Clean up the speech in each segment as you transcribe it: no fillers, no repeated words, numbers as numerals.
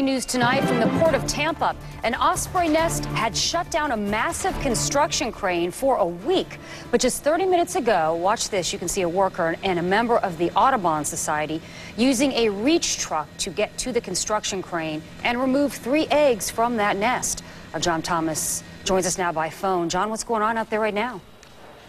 News tonight from the Port of Tampa. An Osprey nest had shut down a massive construction crane for a week. But just 30 minutes ago, watch this, you can see a worker and a member of the Audubon Society using a reach truck to get to the construction crane and remove 3 eggs from that nest. Our John Thomas joins us now by phone. John, what's going on out there right now?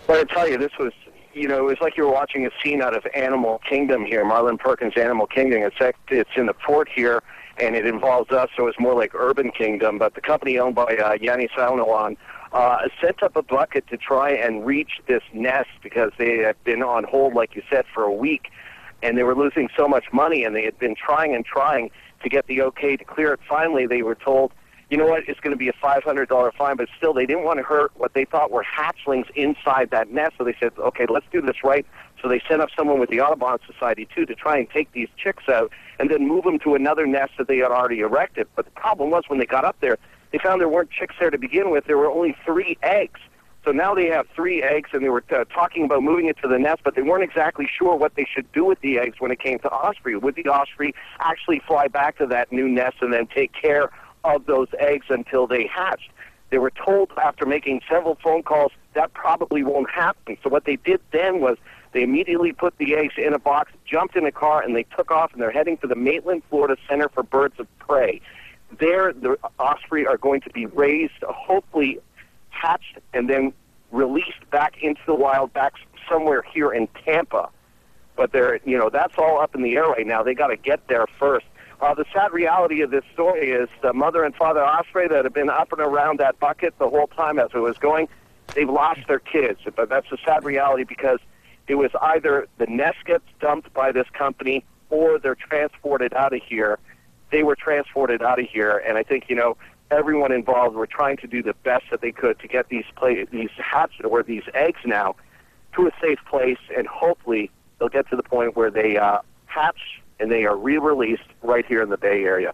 Well, I tell you, this was, it was like you were watching a scene out of Animal Kingdom here, Marlon Perkins' Animal Kingdom. It's in the port here, and it involves us, so it's more like Urban Kingdom. But the company owned by Yanni Saunoan sent up a bucket to try and reach this nest because they had been on hold, like you said, for a week, and they were losing so much money, and they had been trying and trying to get the okay to clear it. Finally, they were told, you know what, it's going to be a $500 fine, but still they didn't want to hurt what they thought were hatchlings inside that nest, so they said, okay, let's do this right. So they sent up someone with the Audubon Society, too, to try and take these chicks out and then move them to another nest that they had already erected. But the problem was when they got up there, they found there weren't chicks there to begin with. There were only 3 eggs. So now they have 3 eggs, and they were talking about moving it to the nest, but they weren't exactly sure what they should do with the eggs when it came to Osprey. Would the Osprey actually fly back to that new nest and then take care of those eggs until they hatched? They were told after making several phone calls that probably won't happen. So what they did then was they immediately put the eggs in a box, jumped in a car, and they took off, and they're heading to the Maitland, Florida Center for Birds of Prey. There, the osprey are going to be raised, hopefully hatched, and then released back into the wild, back somewhere here in Tampa. But they're, that's all up in the air right now. They got to get there first. The sad reality of this story is the mother and father osprey that have been up and around that bucket the whole time as it was going, they've lost their kids. But that's a sad reality because it was either the nest gets dumped by this company or they're transported out of here. They were transported out of here, and I think, everyone involved were trying to do the best that they could to get these hatched or these eggs now to a safe place, and hopefully they'll get to the point where they hatch and they are re-released right here in the Bay Area.